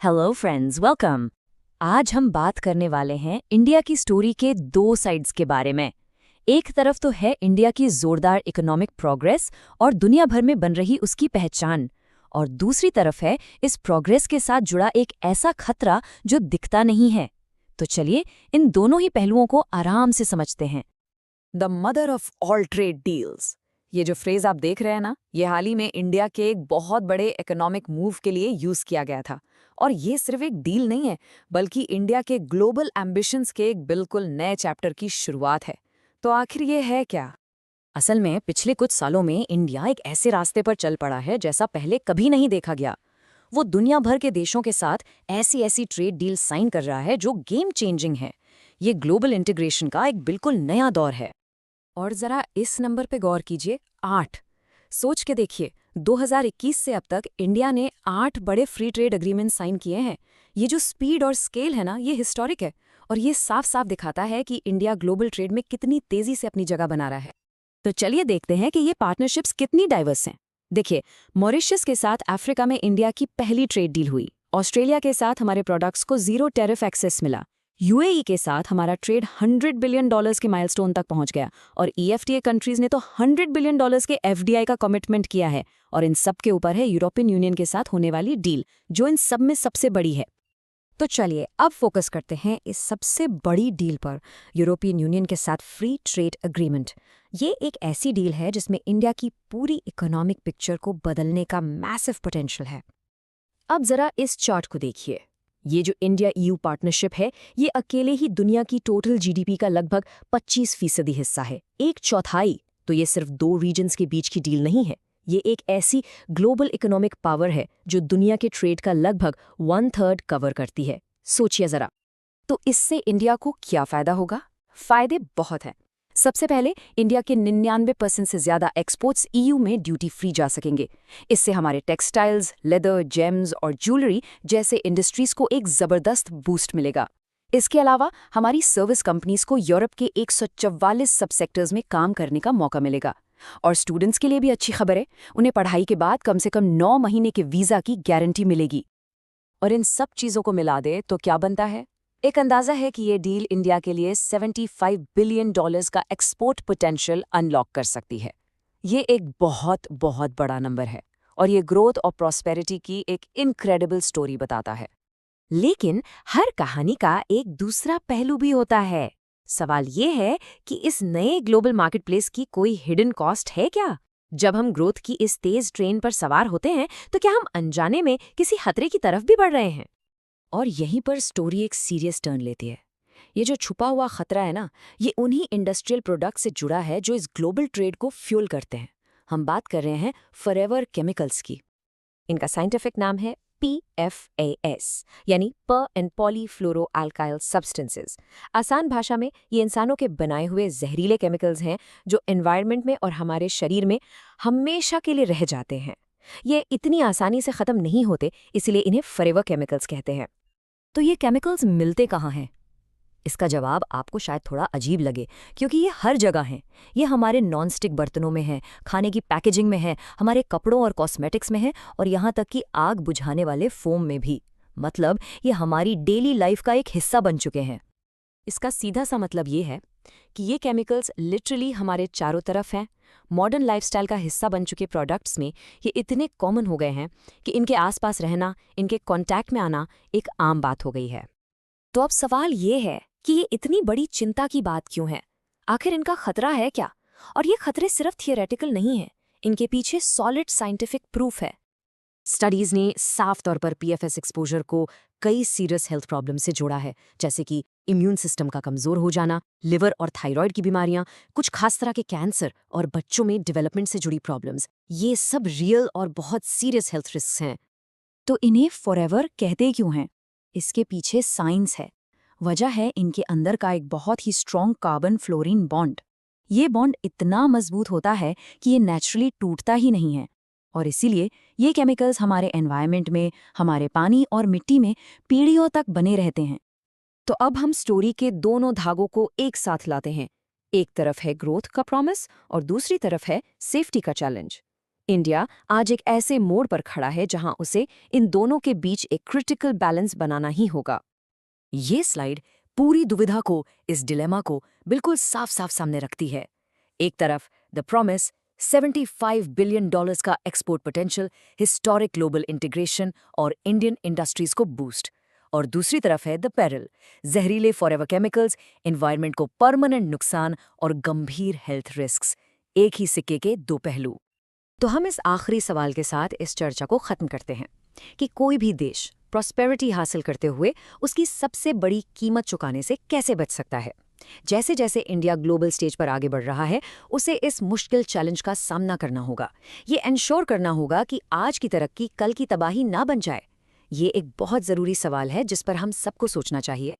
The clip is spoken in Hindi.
Hello friends, welcome. आज हम बात करने वाले हैं इंडिया की स्टोरी के दो साइड्स के बारे में। एक तरफ तो है इंडिया की जोरदार इकोनॉमिक प्रोग्रेस और दुनिया भर में बन रही उसकी पहचान, और दूसरी तरफ है इस प्रोग्रेस के साथ जुड़ा एक ऐसा खतरा जो दिखता नहीं है। तो चलिए इन दोनों ही पहलुओं को आराम से समझते हैं। The mother of all trade deals, ये जो फ्रेज आप देख रहे हैं ना, ये हाल ही में इंडिया के एक बहुत बड़े इकोनॉमिक मूव के लिए यूज किया गया था। और ये सिर्फ एक डील नहीं है, बल्कि इंडिया के ग्लोबल एम्बिशंस के एक बिल्कुल नए चैप्टर की शुरुआत है। तो आखिर ये है क्या? असल में पिछले कुछ सालों में इंडिया एक ऐसे रास्ते पर चल पड़ा है जैसा पहले कभी नहीं देखा गया। वो दुनिया भर के देशों के साथ ऐसी ऐसी ट्रेड डील साइन कर रहा है जो गेम चेंजिंग है। ये ग्लोबल इंटीग्रेशन का एक बिल्कुल नया दौर है। और जरा इस नंबर पे गौर कीजिए, 8। सोच के देखिए, 2021 से अब तक इंडिया ने 8 बड़े फ्री ट्रेड एग्रीमेंट साइन किए हैं। ये जो स्पीड और स्केल है ना, ये हिस्टोरिक है। और ये साफ साफ दिखाता है कि इंडिया ग्लोबल ट्रेड में कितनी तेजी से अपनी जगह बना रहा है। तो चलिए देखते हैं कि ये पार्टनरशिप्स कितनी डाइवर्स हैं। देखिए, मॉरिशस के साथ अफ्रीका में इंडिया की पहली ट्रेड डील हुई। ऑस्ट्रेलिया के साथ हमारे प्रोडक्ट्स को जीरो टैरिफ एक्सेस मिला। यूएई के साथ हमारा ट्रेड $100 बिलियन के माइलस्टोन तक पहुंच गया। और ईएफटीए कंट्रीज ने तो $100 बिलियन के एफडीआई का कमिटमेंट किया है। और इन सब के ऊपर है यूरोपियन यूनियन के साथ होने वाली डील, जो इन सब में सबसे बड़ी है। तो चलिए अब फोकस करते हैं इस सबसे बड़ी डील पर, यूरोपियन यूनियन के साथ फ्री ट्रेड एग्रीमेंट। ये एक ऐसी डील है जिसमें इंडिया की पूरी इकोनॉमिक पिक्चर को बदलने का मैसिव पोटेंशियल है। अब जरा इस चार्ट को देखिए। ये जो इंडिया ईयू पार्टनरशिप है, ये अकेले ही दुनिया की टोटल जीडीपी का लगभग 25% हिस्सा है, एक चौथाई। तो ये सिर्फ दो रीजन्स के बीच की डील नहीं है, ये एक ऐसी ग्लोबल इकोनॉमिक पावर है जो दुनिया के ट्रेड का लगभग 1/3 कवर करती है। सोचिए जरा, तो इससे इंडिया को क्या फायदा होगा? फायदे बहुत हैं। सबसे पहले, इंडिया के 99% से ज्यादा एक्सपोर्ट्स ईयू में ड्यूटी फ्री जा सकेंगे। इससे हमारे टेक्सटाइल्स, लेदर, जेम्स और ज्वेलरी जैसे इंडस्ट्रीज को एक जबरदस्त बूस्ट मिलेगा। इसके अलावा हमारी सर्विस कंपनीज को यूरोप के 144 सब सेक्टर्स में काम करने का मौका मिलेगा। और स्टूडेंट्स के लिए भी अच्छी खबर है, उन्हें पढ़ाई के बाद कम से कम 9 महीने के वीजा की गारंटी मिलेगी। और इन सब चीजों को मिला दे तो क्या बनता है? एक अंदाजा है कि ये डील इंडिया के लिए $75 बिलियन का एक्सपोर्ट पोटेंशियल अनलॉक कर सकती है। ये एक बहुत बहुत बड़ा नंबर है, और ये ग्रोथ और प्रॉस्पेरिटी की एक इनक्रेडिबल स्टोरी बताता है। लेकिन हर कहानी का एक दूसरा पहलू भी होता है। सवाल ये है कि इस नए ग्लोबल मार्केटप्लेस की कोई हिडन कॉस्ट है क्या? जब हम ग्रोथ की इस तेज ट्रेन पर सवार होते हैं, तो क्या हम अनजाने में किसी खतरे की तरफ भी बढ़ रहे हैं? और यहीं पर स्टोरी एक सीरियस टर्न लेती है। ये जो छुपा हुआ खतरा है ना, ये उन्हीं इंडस्ट्रियल प्रोडक्ट से जुड़ा है जो इस ग्लोबल ट्रेड को फ्यूल करते हैं। हम बात कर रहे हैं फॉरएवर केमिकल्स की। इनका साइंटिफिक नाम है PFAS, यानी पर एंड पॉलीफ्लोरोअल्काइल सब्सटेंसेस। आसान भाषा में ये इंसानों के बनाए हुए जहरीले केमिकल्स हैं जो एनवायरनमेंट में और हमारे शरीर में हमेशा के लिए रह जाते हैं। ये इतनी आसानी से खत्म नहीं होते, इसलिए इन्हें फॉरएवर केमिकल्स कहते हैं। तो ये केमिकल्स मिलते कहाँ हैं? इसका जवाब आपको शायद थोड़ा अजीब लगे, क्योंकि ये हर जगह हैं। ये हमारे नॉनस्टिक बर्तनों में है, खाने की पैकेजिंग में है, हमारे कपड़ों और कॉस्मेटिक्स में है, और यहाँ तक कि आग बुझाने वाले फोम में भी। मतलब ये हमारी डेली लाइफ का एक हिस्सा बन चुके हैं। इसका सीधा सा मतलब ये है कि ये केमिकल्स लिटरली हमारे चारों तरफ हैं। मॉडर्न लाइफस्टाइल का हिस्सा बन चुके प्रोडक्ट्स में ये इतने कॉमन हो गए हैं कि इनके आसपास रहना, इनके कांटेक्ट में आना एक आम बात हो गई है। तो अब सवाल ये है कि ये इतनी बड़ी चिंता की बात क्यों है? आखिर इनका खतरा है क्या? और ये खतरे सिर्फ थियोरेटिकल नहीं हैं, इनके पीछे सॉलिड साइंटिफिक प्रूफ है। स्टडीज ने साफ तौर पर PFS एक्सपोजर को कई सीरियस हेल्थ प्रॉब्लम से जोड़ा है, जैसे कि इम्यून सिस्टम का कमजोर हो जाना, लिवर और थायराइड की बीमारियां, कुछ खास तरह के कैंसर और बच्चों में डेवलपमेंट से जुड़ी प्रॉब्लम्स। ये सब रियल और बहुत सीरियस हेल्थ रिस्क हैं। तो इन्हें फॉरएवर कहते क्यों हैं? इसके पीछे साइंस है। वजह है इनके अंदर का एक बहुत ही स्ट्रॉन्ग कार्बन फ्लोरीन बॉन्ड। ये बॉन्ड इतना मजबूत होता है कि ये नेचुरली टूटता ही नहीं है, और इसीलिए ये केमिकल्स हमारे एनवायरनमेंट में, हमारे पानी और मिट्टी में पीढ़ियों तक बने रहते हैं। तो अब हम स्टोरी के दोनों धागों को एक साथ लाते हैं। एक तरफ है ग्रोथ का प्रॉमिस और दूसरी तरफ है सेफ्टी का चैलेंज। इंडिया आज एक ऐसे मोड़ पर खड़ा है जहां उसे इन दोनों के बीच एक क्रिटिकल बैलेंस बनाना ही होगा। ये स्लाइड पूरी दुविधा को, इस डिलेमा को बिल्कुल साफ साफ सामने रखती है। एक तरफ द प्रॉमिस, $75 बिलियन का export potential, historic global integration और इंडियन इंडस्ट्रीज को बूस्ट, और दूसरी तरफ है द पेरिल, जहरीले फॉरएवर केमिकल्स, एनवायरनमेंट को परमानेंट नुकसान और गंभीर हेल्थ रिस्क्स। एक ही सिक्के के दो पहलू। तो हम इस आखिरी सवाल के साथ इस चर्चा को खत्म करते हैं कि कोई भी देश प्रॉस्पेरिटी हासिल करते हुए उसकी सबसे बड़ी कीमत चुकाने से कैसे बच सकता है। जैसे जैसे इंडिया ग्लोबल स्टेज पर आगे बढ़ रहा है, उसे इस मुश्किल चैलेंज का सामना करना होगा। ये एंश्योर करना होगा कि आज की तरक्की कल की तबाही ना बन जाए। ये एक बहुत ज़रूरी सवाल है जिस पर हम सबको सोचना चाहिए।